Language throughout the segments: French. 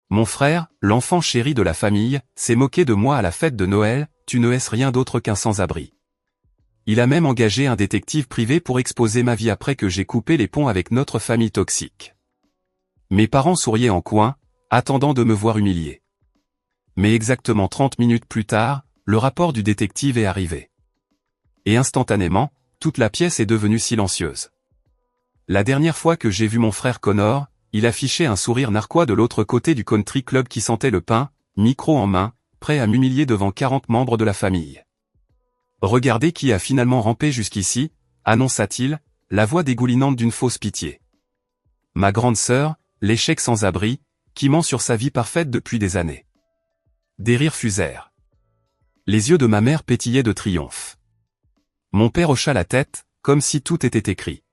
Mon frère, l'enfant chéri de la famille, s'est moqué de moi à la fête de Noël, tu ne es rien d'autre qu'un sans-abri. Il a même engagé un détective privé pour exposer ma vie après que j'ai coupé les ponts avec notre famille toxique. Mes parents souriaient en coin, attendant de me voir humilié. Mais exactement 30 minutes plus tard, le rapport du détective est arrivé. Et instantanément, toute la pièce est devenue silencieuse. La dernière fois que j'ai vu mon frère Connor, il affichait un sourire narquois de l'autre côté du country club qui sentait le pain, micro en main, prêt à m'humilier devant 40 membres de la famille. Regardez qui a finalement rampé jusqu'ici, annonça-t-il, la voix dégoulinante d'une fausse pitié. Ma grande sœur, l'échec sans abri, qui ment sur sa vie parfaite depuis des années. Des rires fusèrent. Les yeux de ma mère pétillaient de triomphe. Mon père hocha la tête, comme si tout était écrit.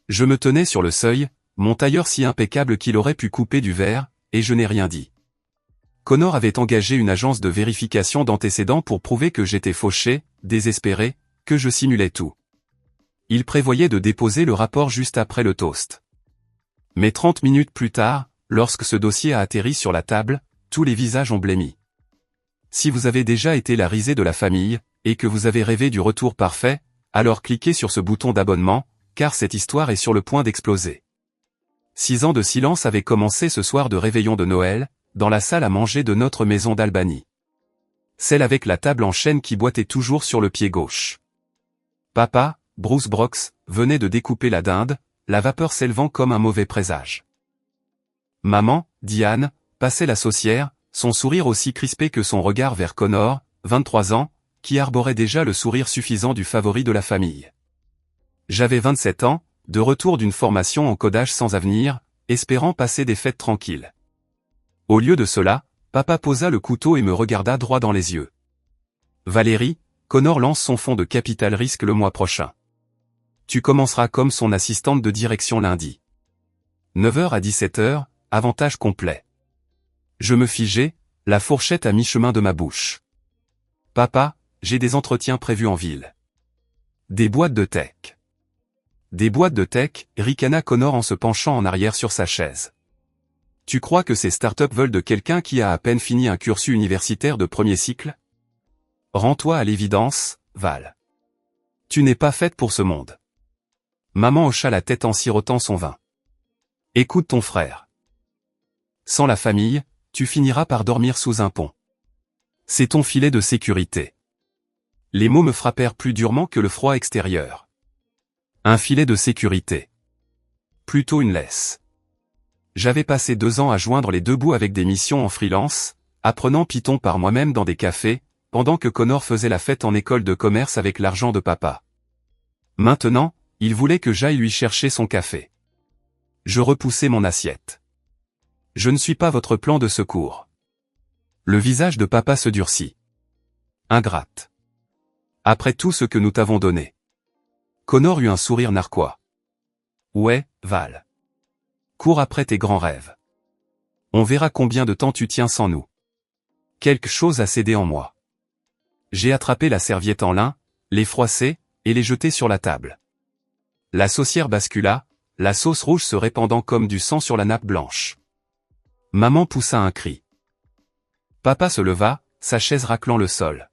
Je me tenais sur le seuil, mon tailleur si impeccable qu'il aurait pu couper du verre, et je n'ai rien dit. Connor avait engagé une agence de vérification d'antécédents pour prouver que j'étais fauché, désespéré, que je simulais tout. Il prévoyait de déposer le rapport juste après le toast. Mais 30 minutes plus tard, lorsque ce dossier a atterri sur la table, tous les visages ont blêmi. Si vous avez déjà été la risée de la famille, et que vous avez rêvé du retour parfait, alors cliquez sur ce bouton d'abonnement, car cette histoire est sur le point d'exploser. 6 ans de silence avaient commencé ce soir de réveillon de Noël, dans la salle à manger de notre maison d'Albany. Celle avec la table en chêne qui boitait toujours sur le pied gauche. Papa, Bruce Brox, venait de découper la dinde, la vapeur s'élevant comme un mauvais présage. Maman, Diane, passait la saucière, son sourire aussi crispé que son regard vers Connor, 23 ans, qui arborait déjà le sourire suffisant du favori de la famille. J'avais 27 ans, de retour d'une formation en codage sans avenir, espérant passer des fêtes tranquilles. Au lieu de cela, papa posa le couteau et me regarda droit dans les yeux. Valérie, Connor lance son fonds de capital risque le mois prochain. Tu commenceras comme son assistante de direction lundi. 9h à 17h, avantage complet. Je me figeai, la fourchette à mi-chemin de ma bouche. Papa, j'ai des entretiens prévus en ville. Des boîtes de tech. Des boîtes de tech, ricana Connor en se penchant en arrière sur sa chaise. Tu crois que ces startups veulent de quelqu'un qui a à peine fini un cursus universitaire de premier cycle? Rends-toi à l'évidence, Val. Tu n'es pas faite pour ce monde. Maman hocha la tête en sirotant son vin. Écoute ton frère. Sans la famille, tu finiras par dormir sous un pont. C'est ton filet de sécurité. Les mots me frappèrent plus durement que le froid extérieur. Un filet de sécurité. Plutôt une laisse. J'avais passé 2 ans à joindre les deux bouts avec des missions en freelance, apprenant Python par moi-même dans des cafés, pendant que Connor faisait la fête en école de commerce avec l'argent de papa. Maintenant, il voulait que j'aille lui chercher son café. Je repoussai mon assiette. Je ne suis pas votre plan de secours. Le visage de papa se durcit. Ingrate. Après tout ce que nous t'avons donné. Connor eut un sourire narquois. Ouais, Val. Cours après tes grands rêves. On verra combien de temps tu tiens sans nous. Quelque chose a cédé en moi. J'ai attrapé la serviette en lin, les froissé, et les jeté sur la table. La saucière bascula, la sauce rouge se répandant comme du sang sur la nappe blanche. Maman poussa un cri. Papa se leva, sa chaise raclant le sol.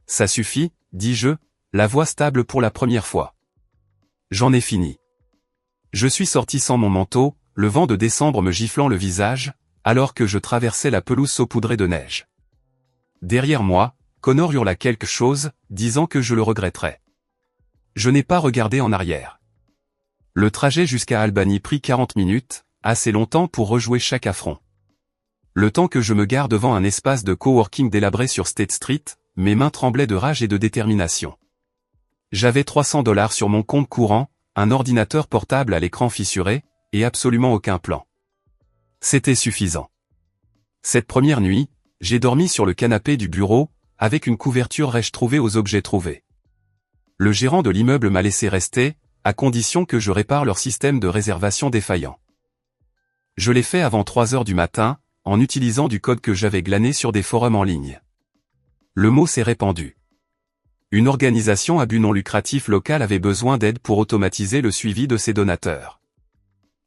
Ça suffit, dis-je, la voix stable pour la première fois. J'en ai fini. Je suis sorti sans mon manteau, le vent de décembre me giflant le visage, alors que je traversais la pelouse saupoudrée de neige. Derrière moi, Connor hurla quelque chose, disant que je le regretterais. Je n'ai pas regardé en arrière. Le trajet jusqu'à Albany prit 40 minutes, assez longtemps pour rejouer chaque affront. Le temps que je me gare devant un espace de coworking délabré sur State Street, mes mains tremblaient de rage et de détermination. J'avais $300 sur mon compte courant, un ordinateur portable à l'écran fissuré, et absolument aucun plan. C'était suffisant. Cette première nuit, j'ai dormi sur le canapé du bureau, avec une couverture rêche trouvée aux objets trouvés. Le gérant de l'immeuble m'a laissé rester, à condition que je répare leur système de réservation défaillant. Je l'ai fait avant 3h du matin, en utilisant du code que j'avais glané sur des forums en ligne. Le mot s'est répandu. Une organisation à but non lucratif locale avait besoin d'aide pour automatiser le suivi de ses donateurs.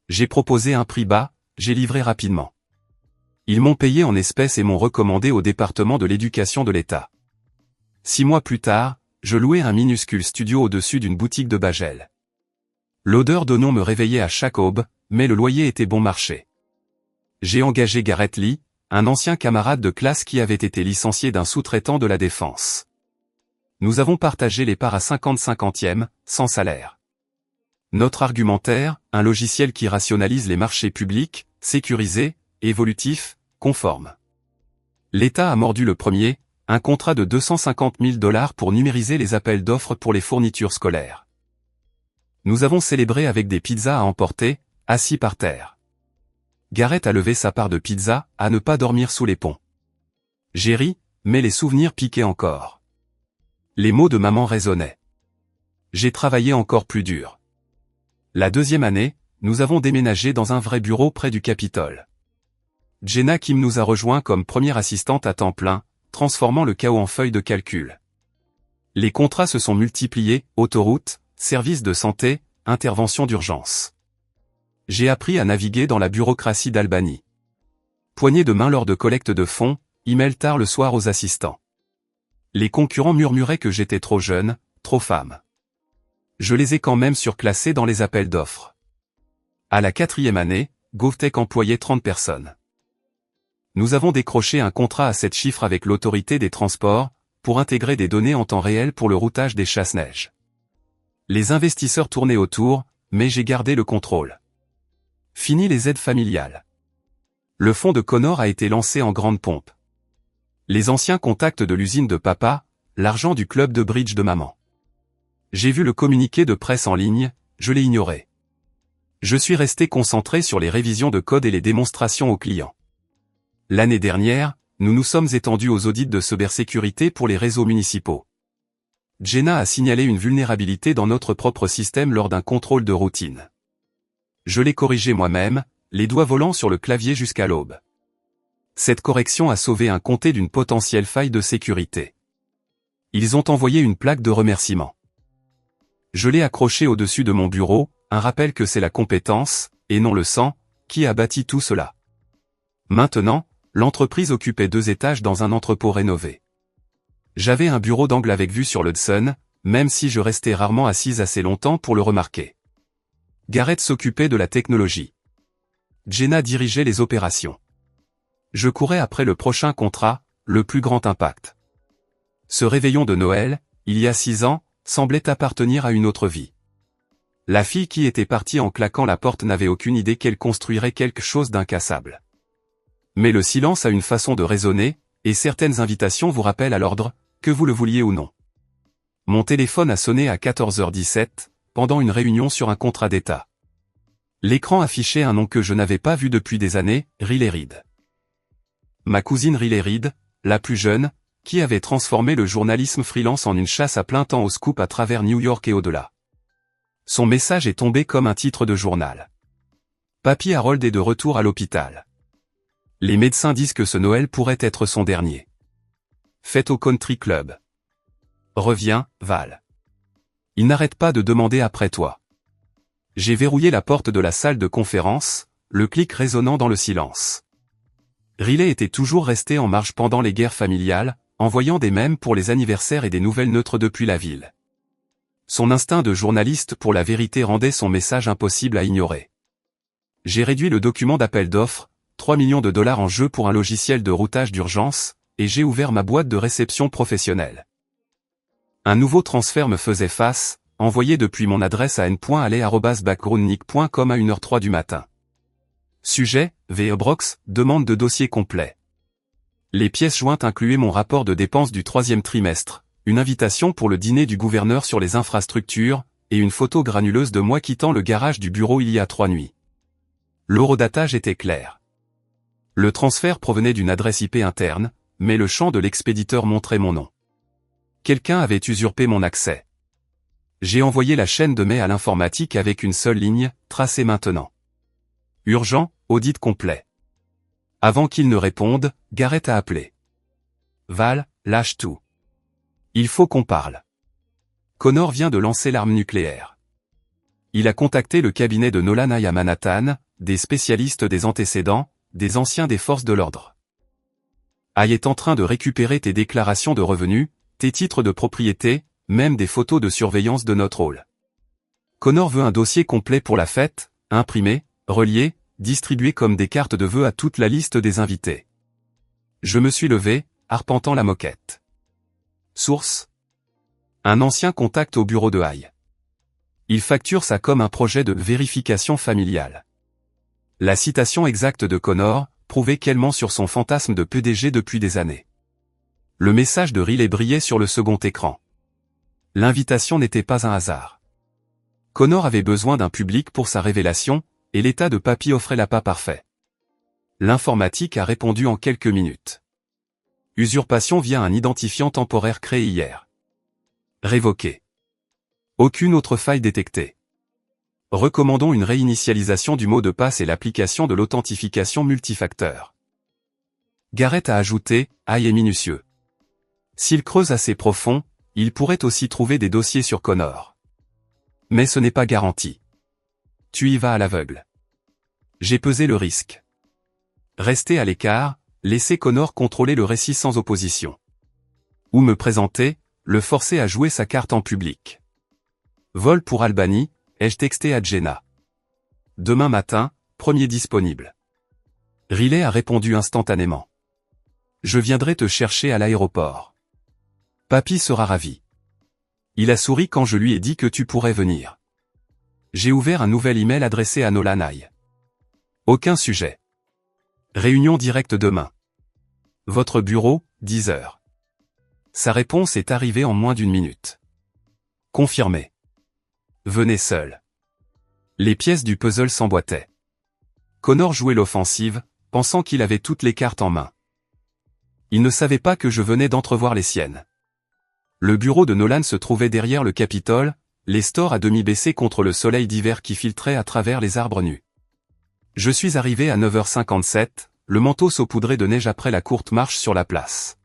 J'ai proposé un prix bas, j'ai livré rapidement. Ils m'ont payé en espèces et m'ont recommandé au département de l'éducation de l'État. 6 mois plus tard, je louais un minuscule studio au-dessus d'une boutique de Bagel. L'odeur d'oignon me réveillait à chaque aube, mais le loyer était bon marché. J'ai engagé Gareth Lee, un ancien camarade de classe qui avait été licencié d'un sous-traitant de la Défense. Nous avons partagé les parts à 50-50e, sans salaire. Notre argumentaire, un logiciel qui rationalise les marchés publics, sécurisé, évolutif, conforme. L'État a mordu le premier, un contrat de 250 000 $ pour numériser les appels d'offres pour les fournitures scolaires. Nous avons célébré avec des pizzas à emporter, assis par terre. Gareth a levé sa part de pizza, à ne pas dormir sous les ponts. J'ai ri, mais les souvenirs piquaient encore. Les mots de maman résonnaient. J'ai travaillé encore plus dur. La deuxième année, nous avons déménagé dans un vrai bureau près du Capitole. Jenna Kim nous a rejoint comme première assistante à temps plein, transformant le chaos en feuille de calcul. Les contrats se sont multipliés, autoroutes, services de santé, interventions d'urgence. J'ai appris à naviguer dans la bureaucratie d'Albany. Poignée de main lors de collecte de fonds, email tard le soir aux assistants. Les concurrents murmuraient que j'étais trop jeune, trop femme. Je les ai quand même surclassés dans les appels d'offres. À la 4e année, GovTech employait 30 personnes. Nous avons décroché un contrat à 7 chiffres avec l'autorité des transports, pour intégrer des données en temps réel pour le routage des chasse-neige. Les investisseurs tournaient autour, mais j'ai gardé le contrôle. Fini les aides familiales. Le fonds de Connor a été lancé en grande pompe. Les anciens contacts de l'usine de papa, l'argent du club de bridge de maman. J'ai vu le communiqué de presse en ligne, je l'ai ignoré. Je suis resté concentré sur les révisions de code et les démonstrations aux clients. L'année dernière, nous nous sommes étendus aux audits de cybersécurité pour les réseaux municipaux. Jenna a signalé une vulnérabilité dans notre propre système lors d'un contrôle de routine. Je l'ai corrigé moi-même, les doigts volants sur le clavier jusqu'à l'aube. Cette correction a sauvé un comté d'une potentielle faille de sécurité. Ils ont envoyé une plaque de remerciement. Je l'ai accrochée au-dessus de mon bureau, un rappel que c'est la compétence, et non le sang, qui a bâti tout cela. Maintenant, l'entreprise occupait 2 étages dans un entrepôt rénové. J'avais un bureau d'angle avec vue sur l'Hudson, même si je restais rarement assise assez longtemps pour le remarquer. Gareth s'occupait de la technologie. Jenna dirigeait les opérations. Je courais après le prochain contrat, le plus grand impact. Ce réveillon de Noël, il y a 6 ans, semblait appartenir à une autre vie. La fille qui était partie en claquant la porte n'avait aucune idée qu'elle construirait quelque chose d'incassable. Mais le silence a une façon de résonner, et certaines invitations vous rappellent à l'ordre, que vous le vouliez ou non. Mon téléphone a sonné à 14h17, pendant une réunion sur un contrat d'État. L'écran affichait un nom que je n'avais pas vu depuis des années, Riley Reid. Ma cousine Riley Reid, la plus jeune, qui avait transformé le journalisme freelance en une chasse à plein temps au scoop à travers New York et au-delà. Son message est tombé comme un titre de journal. Papy Harold est de retour à l'hôpital. Les médecins disent que ce Noël pourrait être son dernier. Fête au country club. Reviens, Val. Il n'arrête pas de demander après toi. J'ai verrouillé la porte de la salle de conférence, le clic résonnant dans le silence. Riley était toujours resté en marge pendant les guerres familiales, envoyant des mèmes pour les anniversaires et des nouvelles neutres depuis la ville. Son instinct de journaliste pour la vérité rendait son message impossible à ignorer. J'ai réduit le document d'appel d'offres, 3 millions de $ en jeu pour un logiciel de routage d'urgence, et j'ai ouvert ma boîte de réception professionnelle. Un nouveau transfert me faisait face, envoyé depuis mon adresse à n.alley@backgroundnick.com à 1h03 du matin. Sujet, VE-Brox, demande de dossier complet. Les pièces jointes incluaient mon rapport de dépenses du 3e trimestre, une invitation pour le dîner du gouverneur sur les infrastructures, et une photo granuleuse de moi quittant le garage du bureau il y a 3 nuits. L'horodatage était clair. Le transfert provenait d'une adresse IP interne, mais le champ de l'expéditeur montrait mon nom. Quelqu'un avait usurpé mon accès. J'ai envoyé la chaîne de mai à l'informatique avec une seule ligne, tracée maintenant. Urgent, audit complet. Avant qu'il ne réponde, Gareth a appelé. Val, lâche tout. Il faut qu'on parle. Connor vient de lancer l'arme nucléaire. Il a contacté le cabinet de Nolan Hay à Manhattan, des spécialistes des antécédents, des anciens des forces de l'ordre. AI est en train de récupérer tes déclarations de revenus, tes titres de propriété, même des photos de surveillance de notre hall. Connor veut un dossier complet pour la fête, imprimé, relié, distribué comme des cartes de vœux à toute la liste des invités. Je me suis levé, arpentant la moquette. Source. Un ancien contact au bureau de AI. Il facture ça comme un projet de vérification familiale. La citation exacte de Connor prouvait qu'elle ment sur son fantasme de PDG depuis des années. Le message de Riley brillait sur le second écran. L'invitation n'était pas un hasard. Connor avait besoin d'un public pour sa révélation, et l'état de papy offrait l'appât parfait. L'informatique a répondu en quelques minutes. Usurpation via un identifiant temporaire créé hier. Révoqué. Aucune autre faille détectée. Recommandons une réinitialisation du mot de passe et l'application de l'authentification multifacteur. Garrett a ajouté, AI est minutieux. S'il creuse assez profond, il pourrait aussi trouver des dossiers sur Connor. Mais ce n'est pas garanti. Tu y vas à l'aveugle. J'ai pesé le risque. Rester à l'écart, laisser Connor contrôler le récit sans opposition. Ou me présenter, le forcer à jouer sa carte en public. Vol pour Albany, ai-je texté à Jenna. Demain matin, premier disponible. Riley a répondu instantanément. Je viendrai te chercher à l'aéroport. Papy sera ravi. Il a souri quand je lui ai dit que tu pourrais venir. J'ai ouvert un nouvel email adressé à Nolan AI. Aucun sujet. Réunion directe demain. Votre bureau, 10 heures. Sa réponse est arrivée en moins d'une minute. Confirmé. Venez seul. Les pièces du puzzle s'emboîtaient. Connor jouait l'offensive, pensant qu'il avait toutes les cartes en main. Il ne savait pas que je venais d'entrevoir les siennes. Le bureau de Nolan se trouvait derrière le Capitole, les stores à demi baissés contre le soleil d'hiver qui filtrait à travers les arbres nus. Je suis arrivé à 9h57, le manteau saupoudré de neige après la courte marche sur la place.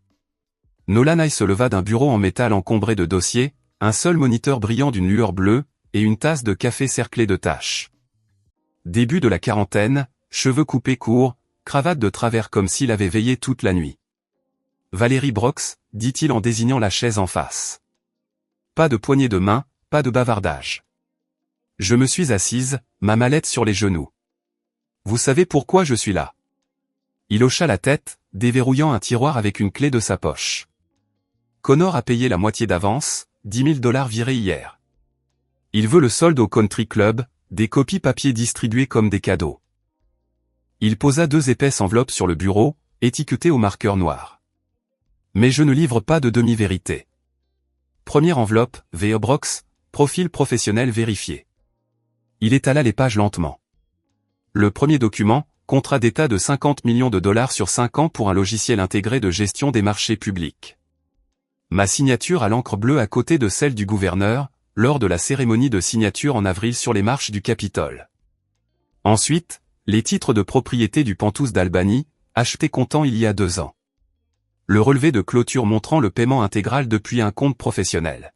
Nolan AI se leva d'un bureau en métal encombré de dossiers, un seul moniteur brillant d'une lueur bleue, et une tasse de café cerclée de taches. Début de la quarantaine, cheveux coupés courts, cravate de travers comme s'il avait veillé toute la nuit. Valérie Brox, dit-il en désignant la chaise en face. Pas de poignée de main, pas de bavardage. Je me suis assise, ma mallette sur les genoux. Vous savez pourquoi je suis là? Il hocha la tête, déverrouillant un tiroir avec une clé de sa poche. Connor a payé la moitié d'avance, $10 000 virés hier. Il veut le solde au country club, des copies papier distribuées comme des cadeaux. Il posa 2 épaisses enveloppes sur le bureau, étiquetées au marqueur noir. Mais je ne livre pas de demi-vérité. Première enveloppe, VE Brox, profil professionnel vérifié. Il étala les pages lentement. Le premier document, contrat d'état de $50 millions sur 5 ans pour un logiciel intégré de gestion des marchés publics. Ma signature à l'encre bleue à côté de celle du gouverneur, lors de la cérémonie de signature en avril sur les marches du Capitole. Ensuite, les titres de propriété du Pantouse d'Albany, achetés comptant il y a 2 ans. Le relevé de clôture montrant le paiement intégral depuis un compte professionnel.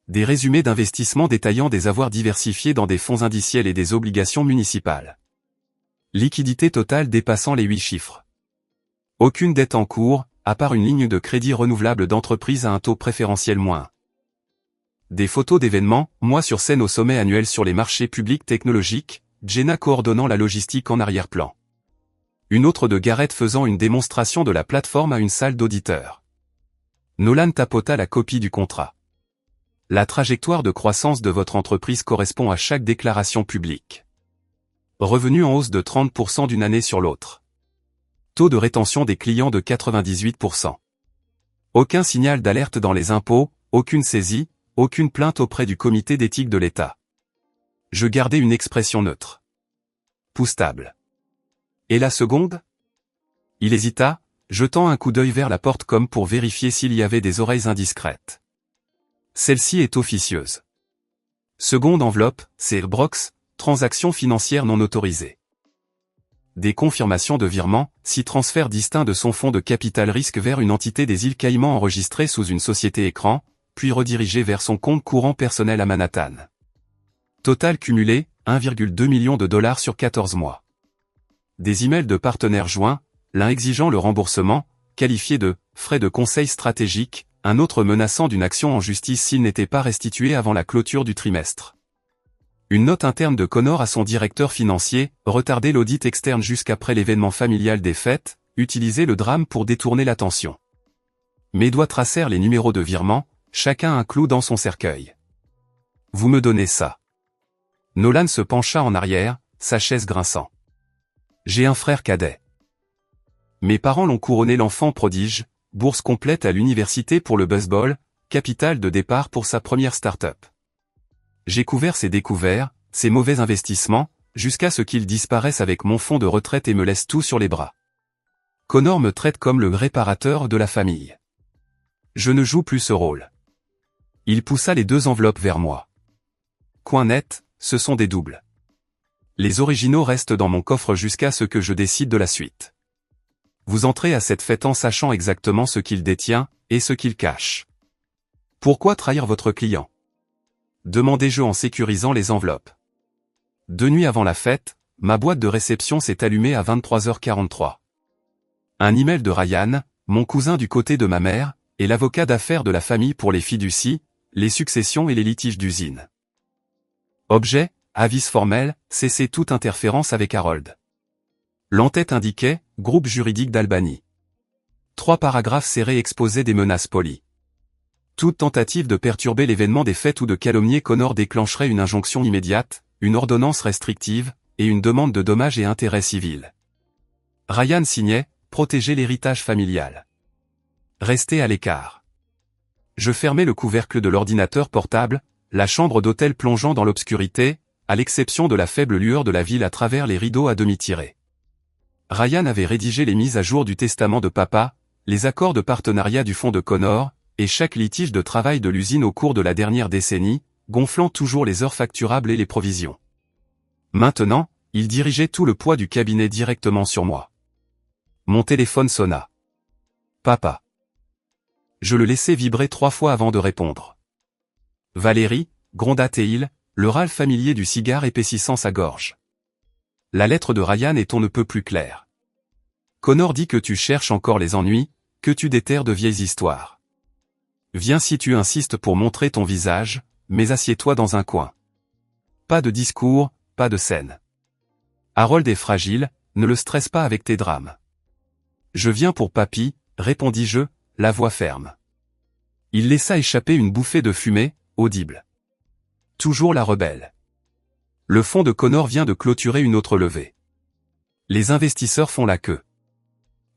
Des résumés d'investissement détaillant des avoirs diversifiés dans des fonds indiciels et des obligations municipales. Liquidité totale dépassant les 8 chiffres. Aucune dette en cours, à part une ligne de crédit renouvelable d'entreprise à un taux préférentiel -1. Des photos d'événements, moi sur scène au sommet annuel sur les marchés publics technologiques, Jenna coordonnant la logistique en arrière-plan. Une autre de Garrett faisant une démonstration de la plateforme à une salle d'auditeurs. Nolan tapota la copie du contrat. La trajectoire de croissance de votre entreprise correspond à chaque déclaration publique. Revenu en hausse de 30% d'une année sur l'autre. Taux de rétention des clients de 98%. Aucun signal d'alerte dans les impôts, aucune saisie, aucune plainte auprès du comité d'éthique de l'État. Je gardais une expression neutre. Pouce-table. Et la seconde? Il hésita, jetant un coup d'œil vers la porte comme pour vérifier s'il y avait des oreilles indiscrètes. Celle-ci est officieuse. Seconde enveloppe, c'est Brox, transaction financière non autorisée. Des confirmations de virement, 6 transferts distincts de son fonds de capital risque vers une entité des îles Caïmans enregistrée sous une société écran, puis redirigé vers son compte courant personnel à Manhattan. Total cumulé, $1,2 million sur 14 mois. des emails de partenaires joints, l'un exigeant le remboursement, qualifié de « frais de conseil stratégique », un autre menaçant d'une action en justice s'il n'était pas restitué avant la clôture du trimestre. Une note interne de Connor à son directeur financier, retarder l'audit externe jusqu'après l'événement familial des fêtes, utiliser le drame pour détourner l'attention. Mes doigts tracèrent les numéros de virement, chacun un clou dans son cercueil. Vous me donnez ça. Nolan se pencha en arrière, sa chaise grinçant. J'ai un frère cadet. Mes parents l'ont couronné l'enfant prodige, bourse complète à l'université pour le baseball, capital de départ pour sa première start-up. J'ai couvert ses découverts, ses mauvais investissements, jusqu'à ce qu'ils disparaissent avec mon fonds de retraite et me laissent tout sur les bras. Connor me traite comme le réparateur de la famille. Je ne joue plus ce rôle. Il poussa les 2 enveloppes vers moi. Coin net, ce sont des doubles. Les originaux restent dans mon coffre jusqu'à ce que je décide de la suite. Vous entrez à cette fête en sachant exactement ce qu'il détient, et ce qu'il cache. Pourquoi trahir votre client? Demandai-je en sécurisant les enveloppes. 2 nuits avant la fête, ma boîte de réception s'est allumée à 23h43. Un email de Ryan, mon cousin du côté de ma mère, et l'avocat d'affaires de la famille pour les fiducies, les successions et les litiges d'usine. Objet, avis formel, cesser toute interférence avec Harold. L'entête indiquait, groupe juridique d'Albany. 3 paragraphes serrés exposaient des menaces polies. Toute tentative de perturber l'événement des fêtes ou de calomnier Connor déclencherait une injonction immédiate, une ordonnance restrictive, et une demande de dommages et intérêts civils. Ryan signait, protéger l'héritage familial. Rester à l'écart. Je fermai le couvercle de l'ordinateur portable, la chambre d'hôtel plongeant dans l'obscurité, à l'exception de la faible lueur de la ville à travers les rideaux à demi tirés. Ryan avait rédigé les mises à jour du testament de papa, les accords de partenariat du fonds de Connor, et chaque litige de travail de l'usine au cours de la dernière décennie, gonflant toujours les heures facturables et les provisions. Maintenant, il dirigeait tout le poids du cabinet directement sur moi. Mon téléphone sonna. Papa. Je le laissai vibrer 3 fois avant de répondre. Valérie, gronda Théil, le râle familier du cigare épaississant sa gorge. La lettre de Ryan est on ne peut plus claire. Connor dit que tu cherches encore les ennuis, que tu déterres de vieilles histoires. Viens si tu insistes pour montrer ton visage, mais assieds-toi dans un coin. Pas de discours, pas de scène. Harold est fragile, ne le stresse pas avec tes drames. Je viens pour papy, répondis-je, la voix ferme. Il laissa échapper une bouffée de fumée, audible. Toujours la rebelle. Le fonds de Connor vient de clôturer une autre levée. Les investisseurs font la queue.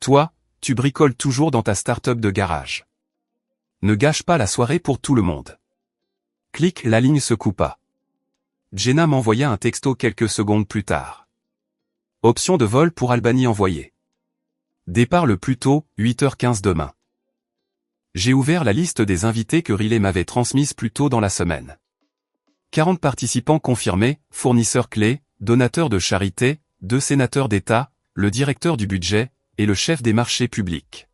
Toi, tu bricoles toujours dans ta start-up de garage. Ne gâche pas la soirée pour tout le monde. Clic, la ligne se coupa. Jenna m'envoya un texto quelques secondes plus tard. Option de vol pour Albany envoyée. Départ le plus tôt, 8h15 demain. J'ai ouvert la liste des invités que Riley m'avait transmise plus tôt dans la semaine. 40 participants confirmés, fournisseurs clés, donateurs de charité, 2 sénateurs d'État, le directeur du budget, et le chef des marchés publics.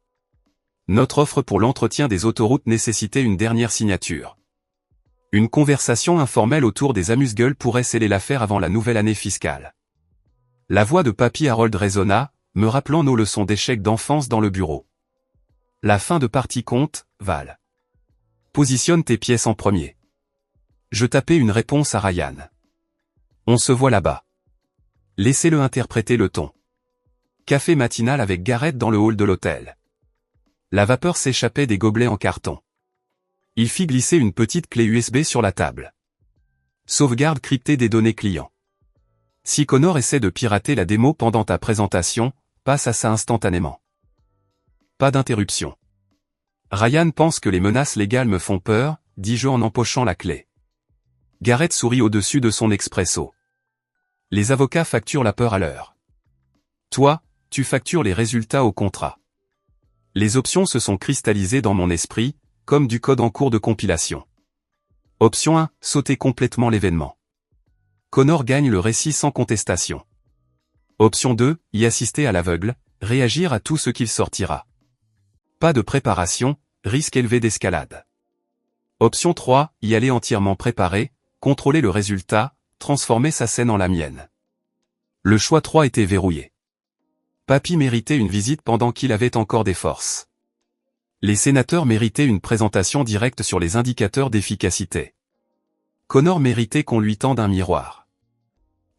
Notre offre pour l'entretien des autoroutes nécessitait une dernière signature. Une conversation informelle autour des amuse-gueules pourrait sceller l'affaire avant la nouvelle année fiscale. La voix de Papy Harold résonna, me rappelant nos leçons d'échecs d'enfance dans le bureau. La fin de partie compte, Val. Positionne tes pièces en premier. Je tapais une réponse à Ryan. On se voit là-bas. Laissez-le interpréter le ton. Café matinal avec Garrett dans le hall de l'hôtel. La vapeur s'échappait des gobelets en carton. Il fit glisser une petite clé USB sur la table. Sauvegarde cryptée des données clients. Si Connor essaie de pirater la démo pendant ta présentation, passe à ça instantanément. Pas d'interruption. Ryan pense que les menaces légales me font peur, dis-je en empochant la clé. Garrett sourit au-dessus de son expresso. Les avocats facturent la peur à l'heure. Toi, tu factures les résultats au contrat. Les options se sont cristallisées dans mon esprit, comme du code en cours de compilation. Option 1, sauter complètement l'événement. Connor gagne le récit sans contestation. Option 2, y assister à l'aveugle, réagir à tout ce qu'il sortira. Pas de préparation, risque élevé d'escalade. Option 3, y aller entièrement préparé, contrôler le résultat, transformer sa scène en la mienne. Le choix 3 était verrouillé. Papy méritait une visite pendant qu'il avait encore des forces. Les sénateurs méritaient une présentation directe sur les indicateurs d'efficacité. Connor méritait qu'on lui tende un miroir.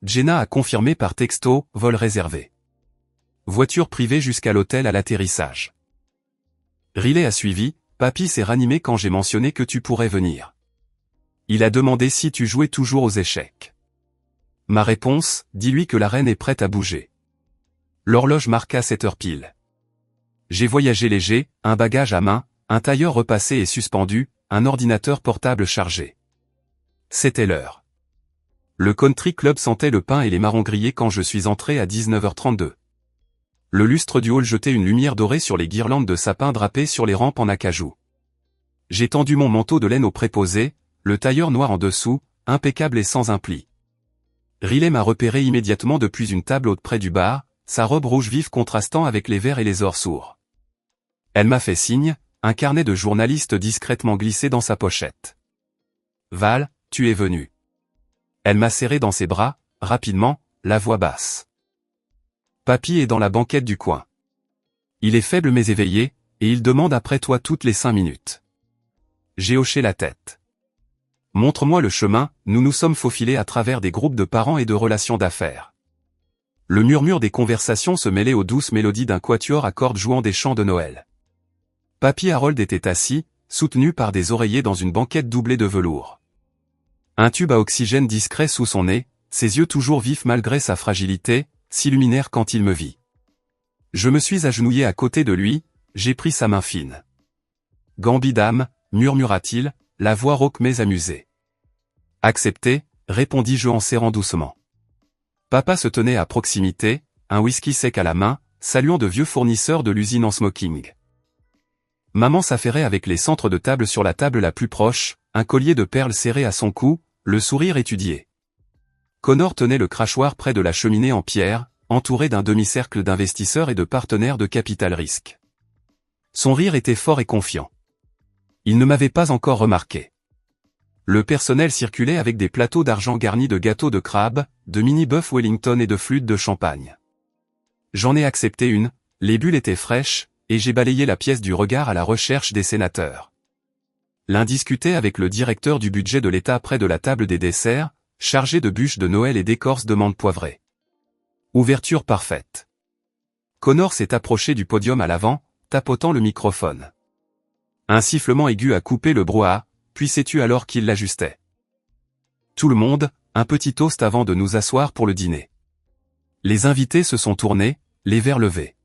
Jenna a confirmé par texto, vol réservé. Voiture privée jusqu'à l'hôtel à l'atterrissage. Riley a suivi, Papy s'est ranimé quand j'ai mentionné que tu pourrais venir. Il a demandé si tu jouais toujours aux échecs. Ma réponse, dis-lui que la reine est prête à bouger. L'horloge marqua 7 heures pile. J'ai voyagé léger, un bagage à main, un tailleur repassé et suspendu, un ordinateur portable chargé. C'était l'heure. Le country club sentait le pain et les marrons grillés quand je suis entré à 19h32. Le lustre du hall jetait une lumière dorée sur les guirlandes de sapins drapées sur les rampes en acajou. J'ai tendu mon manteau de laine au préposé, le tailleur noir en dessous, impeccable et sans un pli. Riley m'a repéré immédiatement depuis une table haute près du bar, sa robe rouge vive contrastant avec les verres et les ors sourds. Elle m'a fait signe, un carnet de journaliste discrètement glissé dans sa pochette. Val, tu es venu. Elle m'a serré dans ses bras, rapidement, la voix basse. Papy est dans la banquette du coin. Il est faible mais éveillé, et il demande après toi toutes les 5 minutes. J'ai hoché la tête. Montre-moi le chemin, nous nous sommes faufilés à travers des groupes de parents et de relations d'affaires. Le murmure des conversations se mêlait aux douces mélodies d'un quatuor à cordes jouant des chants de Noël. Papy Harold était assis, soutenu par des oreillers dans une banquette doublée de velours. Un tube à oxygène discret sous son nez, ses yeux toujours vifs malgré sa fragilité, s'illuminèrent quand il me vit. Je me suis agenouillé à côté de lui, j'ai pris sa main fine. Gambidam, murmura-t-il, la voix rauque mais amusée. Accepté, répondis-je en serrant doucement. Papa se tenait à proximité, un whisky sec à la main, saluant de vieux fournisseurs de l'usine en smoking. Maman s'affairait avec les centres de table sur la table la plus proche, un collier de perles serré à son cou, le sourire étudié. Connor tenait le crachoir près de la cheminée en pierre, entouré d'un demi-cercle d'investisseurs et de partenaires de capital risque. Son rire était fort et confiant. Il ne m'avait pas encore remarqué. Le personnel circulait avec des plateaux d'argent garnis de gâteaux de crabe, de mini-bœuf Wellington et de flûtes de champagne. J'en ai accepté une, les bulles étaient fraîches, et j'ai balayé la pièce du regard à la recherche des sénateurs. L'un discutait avec le directeur du budget de l'État près de la table des desserts, chargé de bûches de Noël et d'écorces de menthe poivrée. Ouverture parfaite. Connor s'est approché du podium à l'avant, tapotant le microphone. Un sifflement aigu a coupé le brouhaha, puis sais-tu alors qu'il l'ajustait. Tout le monde, un petit toast avant de nous asseoir pour le dîner. Les invités se sont tournés, les verres levés.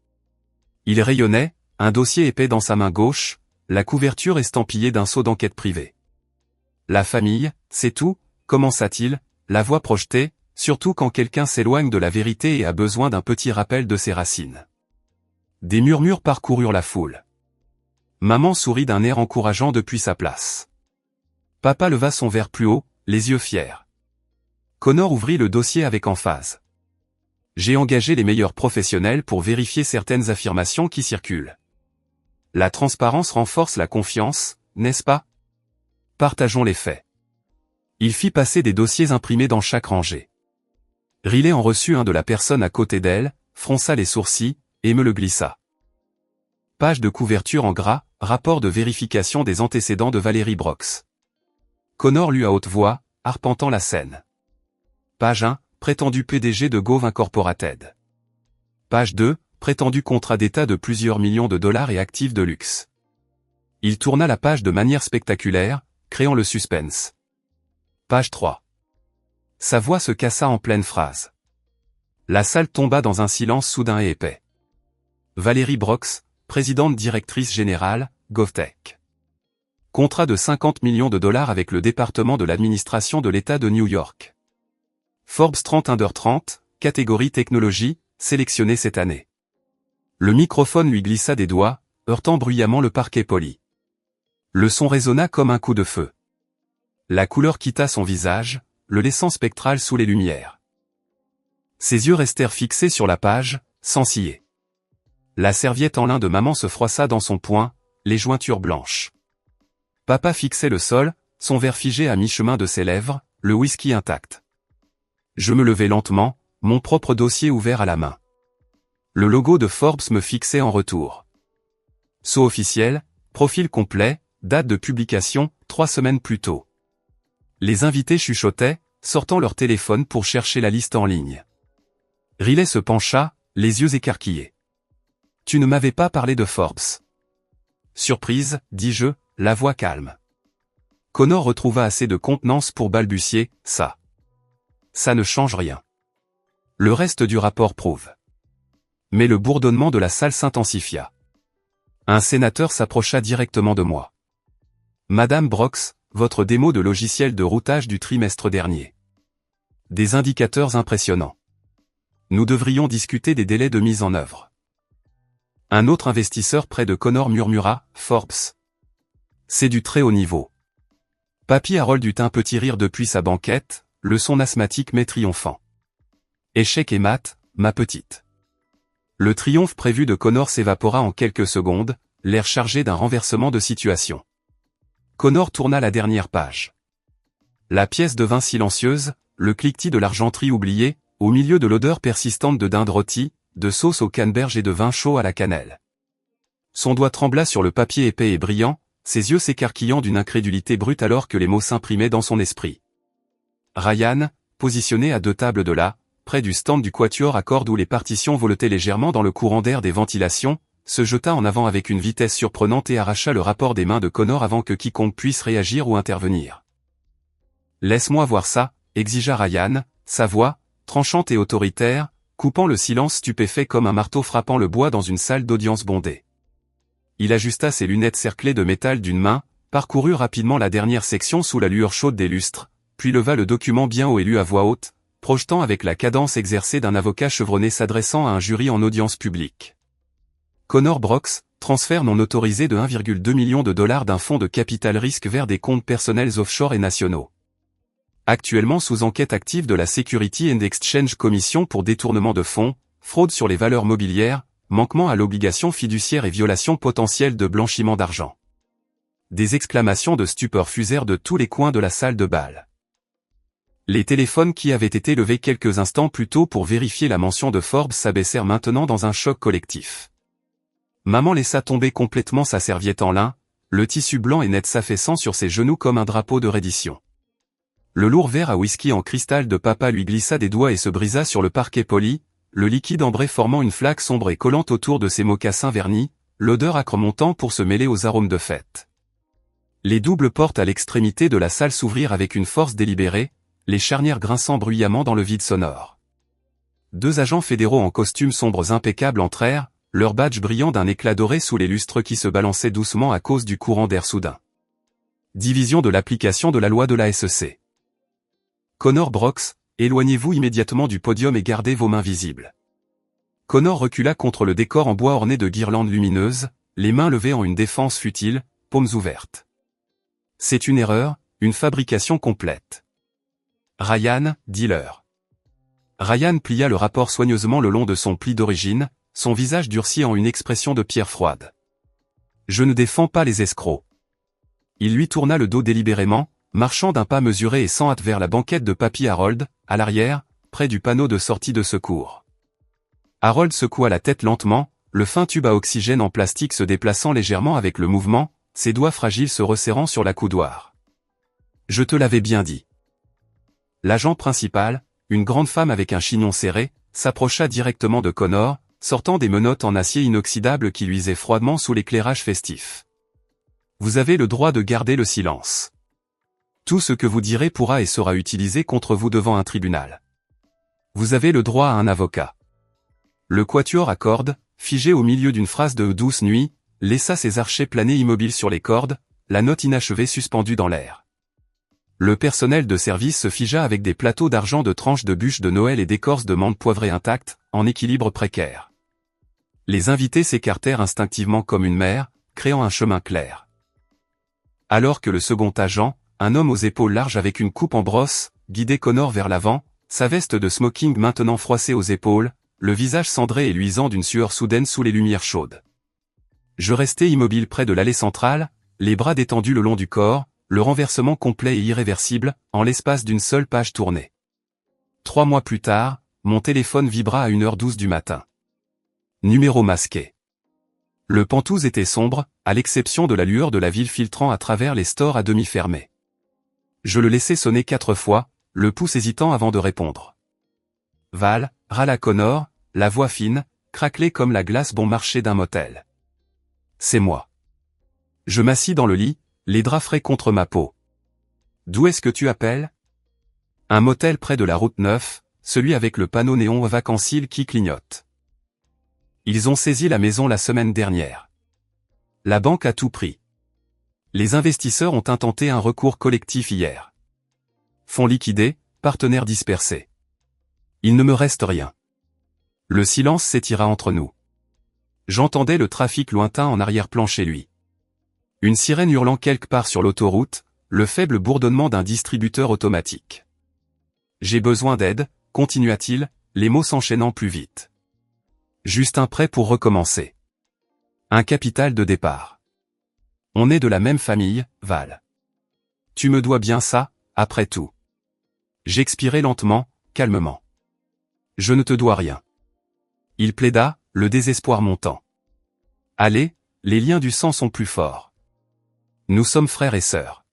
Il rayonnait, un dossier épais dans sa main gauche, la couverture estampillée d'un sceau d'enquête privée. La famille, c'est tout, commença-t-il, la voix projetée, surtout quand quelqu'un s'éloigne de la vérité et a besoin d'un petit rappel de ses racines. Des murmures parcoururent la foule. Maman sourit d'un air encourageant depuis sa place. Papa leva son verre plus haut, les yeux fiers. Connor ouvrit le dossier avec emphase. J'ai engagé les meilleurs professionnels pour vérifier certaines affirmations qui circulent. La transparence renforce la confiance, n'est-ce pas? Partageons les faits. Il fit passer des dossiers imprimés dans chaque rangée. Riley en reçut un de la personne à côté d'elle, fronça les sourcils, et me le glissa. Page de couverture en gras, rapport de vérification des antécédents de Valérie Brox. Connor lut à haute voix, arpentant la scène. Page 1, prétendu PDG de Gove Incorporated. Page 2, prétendu contrat d'État de plusieurs millions de dollars et actifs de luxe. Il tourna la page de manière spectaculaire, créant le suspense. Page 3. Sa voix se cassa en pleine phrase. La salle tomba dans un silence soudain et épais. Valérie Brox, présidente directrice générale, GovTech. Contrat de 50 millions de dollars avec le département de l'administration de l'État de New York. Forbes 30 Under 30, catégorie technologie, sélectionné cette année. Le microphone lui glissa des doigts, heurtant bruyamment le parquet poli. Le son résonna comme un coup de feu. La couleur quitta son visage, le laissant spectral sous les lumières. Ses yeux restèrent fixés sur la page, sans ciller. La serviette en lin de maman se froissa dans son poing, les jointures blanches. Papa fixait le sol, son verre figé à mi-chemin de ses lèvres, le whisky intact. Je me levai lentement, mon propre dossier ouvert à la main. Le logo de Forbes me fixait en retour. Saut officiel, profil complet, date de publication, 3 semaines plus tôt. Les invités chuchotaient, sortant leur téléphone pour chercher la liste en ligne. Riley se pencha, les yeux écarquillés. « Tu ne m'avais pas parlé de Forbes. » « Surprise, dis-je, la voix calme. » Connor retrouva assez de contenance pour balbutier, « Ça ne change rien. Le reste du rapport prouve. » Mais le bourdonnement de la salle s'intensifia. Un sénateur s'approcha directement de moi. « Madame Brox, votre démo de logiciel de routage du trimestre dernier. Des indicateurs impressionnants. Nous devrions discuter des délais de mise en œuvre. » Un autre investisseur près de Connor murmura, « Forbes. C'est du très haut niveau. » Papy Harold eut un petit rire depuis sa banquette, le son asthmatique mais triomphant. « Échec et mat, ma petite. » Le triomphe prévu de Connor s'évapora en quelques secondes, l'air chargé d'un renversement de situation. Connor tourna la dernière page. La pièce devint silencieuse, le cliquetis de l'argenterie oublié, au milieu de l'odeur persistante de dinde rôtie, de sauce au canneberge et de vin chaud à la cannelle. Son doigt trembla sur le papier épais et brillant, ses yeux s'écarquillant d'une incrédulité brute alors que les mots s'imprimaient dans son esprit. Ryan, positionné à 2 tables de là, près du stand du quatuor à cordes où les partitions voletaient légèrement dans le courant d'air des ventilations, se jeta en avant avec une vitesse surprenante et arracha le rapport des mains de Connor avant que quiconque puisse réagir ou intervenir. « Laisse-moi voir ça », exigea Ryan, sa voix, tranchante et autoritaire, coupant le silence stupéfait comme un marteau frappant le bois dans une salle d'audience bondée. Il ajusta ses lunettes cerclées de métal d'une main, parcourut rapidement la dernière section sous la lueur chaude des lustres, puis leva le document bien haut et lut à voix haute, projetant avec la cadence exercée d'un avocat chevronné s'adressant à un jury en audience publique. Connor Brox, transfert non autorisé de 1,2 million de dollars d'un fonds de capital risque vers des comptes personnels offshore et nationaux. Actuellement sous enquête active de la Security and Exchange Commission pour détournement de fonds, fraude sur les valeurs mobilières, manquement à l'obligation fiduciaire et violation potentielle de blanchiment d'argent. Des exclamations de stupeur fusèrent de tous les coins de la salle de bal. Les téléphones qui avaient été levés quelques instants plus tôt pour vérifier la mention de Forbes s'abaissèrent maintenant dans un choc collectif. Maman laissa tomber complètement sa serviette en lin, le tissu blanc et net s'affaissant sur ses genoux comme un drapeau de reddition. Le lourd verre à whisky en cristal de papa lui glissa des doigts et se brisa sur le parquet poli, le liquide ambré formant une flaque sombre et collante autour de ses mocassins vernis, l'odeur âcre montant pour se mêler aux arômes de fête. Les doubles portes à l'extrémité de la salle s'ouvrirent avec une force délibérée, les charnières grinçant bruyamment dans le vide sonore. 2 agents fédéraux en costumes sombres impeccables entrèrent, leur badge brillant d'un éclat doré sous les lustres qui se balançaient doucement à cause du courant d'air soudain. Division de l'application de la loi de la SEC. Connor Brox, éloignez-vous immédiatement du podium et gardez vos mains visibles. Connor recula contre le décor en bois orné de guirlandes lumineuses, les mains levées en une défense futile, paumes ouvertes. C'est une erreur, une fabrication complète. Ryan, dis-leur. Ryan plia le rapport soigneusement le long de son pli d'origine, son visage durci en une expression de pierre froide. Je ne défends pas les escrocs. Il lui tourna le dos délibérément, marchant d'un pas mesuré et sans hâte vers la banquette de Papy Harold, à l'arrière, près du panneau de sortie de secours. Harold secoua la tête lentement, le fin tube à oxygène en plastique se déplaçant légèrement avec le mouvement, ses doigts fragiles se resserrant sur la coudoir. Je te l'avais bien dit. L'agent principal, une grande femme avec un chignon serré, s'approcha directement de Connor, sortant des menottes en acier inoxydable qui luisaient froidement sous l'éclairage festif. Vous avez le droit de garder le silence. Tout ce que vous direz pourra et sera utilisé contre vous devant un tribunal. Vous avez le droit à un avocat. Le quatuor à cordes, figé au milieu d'une phrase de Douce Nuit, laissa ses archers planer immobiles sur les cordes, la note inachevée suspendue dans l'air. Le personnel de service se figea avec des plateaux d'argent de tranches de bûches de Noël et d'écorces de menthe poivrée intactes, en équilibre précaire. Les invités s'écartèrent instinctivement comme une mer, créant un chemin clair. Alors que le second agent, un homme aux épaules larges avec une coupe en brosse, guidait Connor vers l'avant, sa veste de smoking maintenant froissée aux épaules, le visage cendré et luisant d'une sueur soudaine sous les lumières chaudes. Je restai immobile près de l'allée centrale, les bras détendus le long du corps, le renversement complet et irréversible, en l'espace d'une seule page tournée. 3 mois plus tard, mon téléphone vibra à 1h12 du matin. Numéro masqué. Le Penthouse était sombre, à l'exception de la lueur de la ville filtrant à travers les stores à demi fermés. Je le laissai sonner 4 fois, le pouce hésitant avant de répondre. Val, râla Connor, la voix fine, craquelée comme la glace bon marché d'un motel. C'est moi. Je m'assis dans le lit, les draps frais contre ma peau. D'où est-ce que tu appelles? Un motel près de la route 9, celui avec le panneau néon vacancile qui clignote. Ils ont saisi la maison la semaine dernière. La banque a tout pris. Les investisseurs ont intenté un recours collectif hier. Fonds liquidés, partenaires dispersés. Il ne me reste rien. Le silence s'étira entre nous. J'entendais le trafic lointain en arrière-plan chez lui. Une sirène hurlant quelque part sur l'autoroute, le faible bourdonnement d'un distributeur automatique. J'ai besoin d'aide, continua-t-il, les mots s'enchaînant plus vite. Juste un prêt pour recommencer. Un capital de départ. On est de la même famille, Val. Tu me dois bien ça, après tout. J'expirai lentement, calmement. Je ne te dois rien. Il plaida, le désespoir montant. Allez, les liens du sang sont plus forts. Nous sommes frères et sœurs.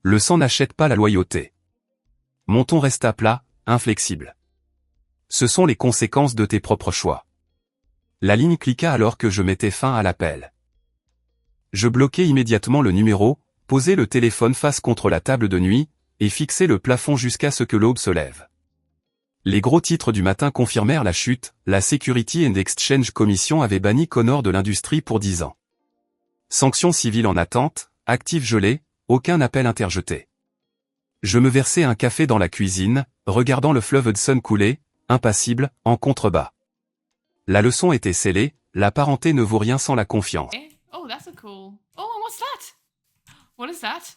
Le sang n'achète pas la loyauté. Mon ton resta plat, inflexible. Ce sont les conséquences de tes propres choix. La ligne cliqua alors que je mettais fin à l'appel. Je bloquai immédiatement le numéro, posai le téléphone face contre la table de nuit, et fixai le plafond jusqu'à ce que l'aube se lève. Les gros titres du matin confirmèrent la chute, la Security and Exchange Commission avait banni Connor de l'industrie pour 10 ans. Sanctions civiles en attente, actifs gelés, aucun appel interjeté. Je me versai un café dans la cuisine, regardant le fleuve Hudson couler, impassible, en contrebas. La leçon était scellée, la parenté ne vaut rien sans la confiance. Oh, that's a cool. Oh, and what's that? What is that?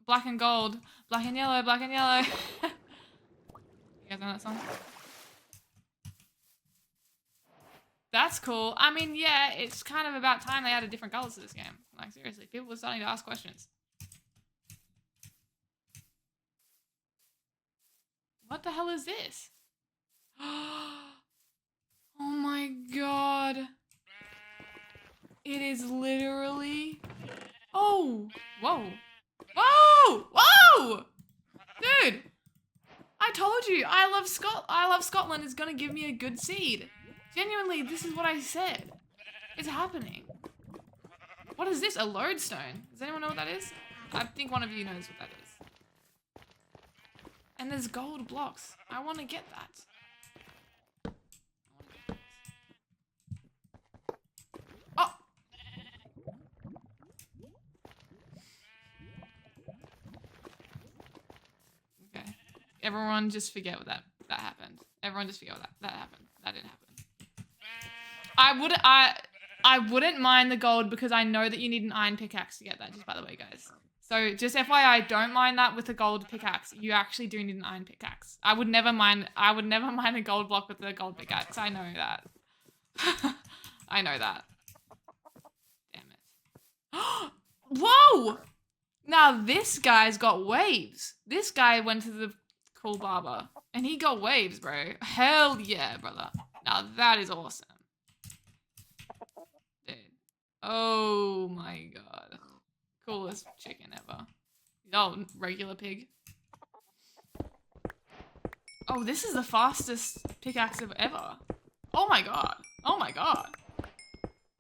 Black and gold. Black and yellow, black and yellow. You guys know that song? That's cool. I mean, yeah, it's kind of about time they added different colors to this game. Like, seriously, people are starting to ask questions. What the hell is this? Oh my god. It is literally... Oh! Whoa! Whoa! Whoa! Dude! I told you, I love Scotland is gonna give me a good seed. Genuinely, this is what I said. It's happening. What is this? A lodestone? Does anyone know what that is? I think one of you knows what that is. And there's gold blocks. I want to get that. Oh! Okay. Everyone just forget what that happened. Everyone just forget what that happened. That didn't happen. I wouldn't mind the gold because I know that you need an iron pickaxe to get that, just by the way, guys. So just FYI, don't mind that with the gold pickaxe. You actually do need an iron pickaxe. I would never mind a gold block with the gold pickaxe. I know that. I know that. Damn it. Whoa! Now this guy's got waves. This guy went to the cool barber and he got waves, bro. Hell yeah, brother. Now that is awesome. Dude. Oh my god. Coolest chicken ever. Oh, regular pig. Oh, this is the fastest pickaxe ever. Oh my god. Oh my god.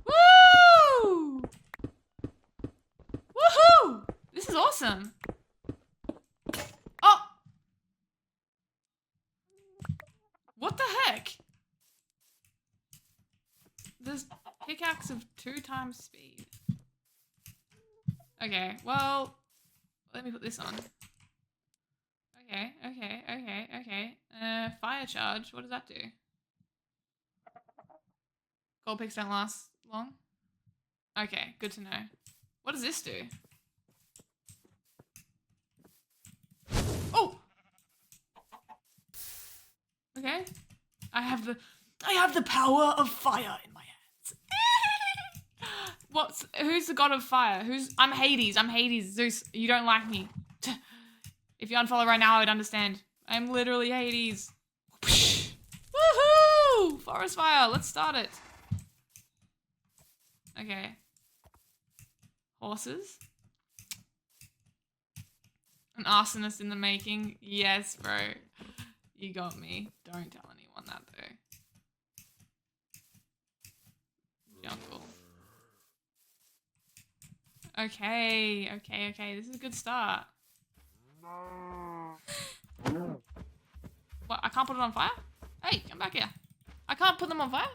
Woo! Woohoo! This is awesome. Oh! What the heck? There's pickaxe of 2 times speed. Okay, well, let me put this on. Okay. Fire charge, what does that do? Gold picks don't last long? Okay, good to know. What does this do? Oh! Okay. I have the power of fire in my hands. Who's the god of fire? I'm Hades. Zeus, you don't like me. If you unfollow right now, I would understand. I'm literally Hades. Woohoo! Forest fire, let's start it. Okay. Horses. An arsonist in the making. Yes, bro. You got me. Don't tell anyone that, though. Jungle. Okay, okay, okay. This is a good start. What? I can't put it on fire? Hey, come back here. I can't put them on fire?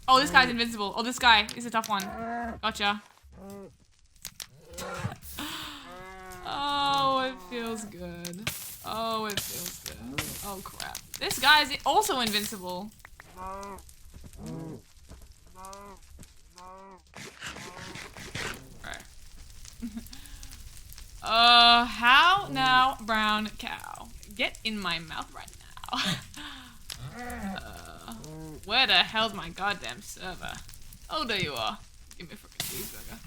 Oh, this guy's invincible. Oh, this guy is a tough one. Gotcha. Oh, it feels good. Oh, it feels good. Oh, crap. This guy is also invincible. Right. How now, brown cow? Get in my mouth right now. Where the hell's my goddamn server? Oh, there you are. Give me a freaking cheeseburger.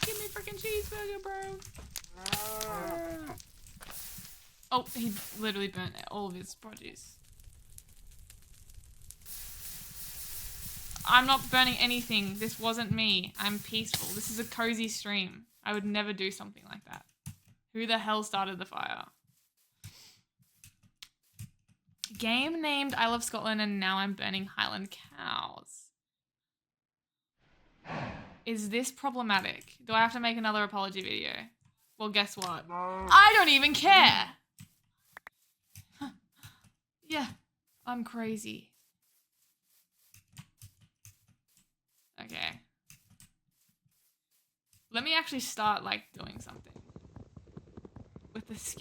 Give me a freaking cheeseburger, bro. Oh, he literally burnt all of his produce. I'm not burning anything. This wasn't me. I'm peaceful. This is a cozy stream. I would never do something like that. Who the hell started the fire? Game named I Love Scotland and now I'm burning Highland cows. Is this problematic? Do I have to make another apology video? Well, guess what? I don't even care! Yeah, I'm crazy. Okay. Let me actually start, like, doing something. With the skin.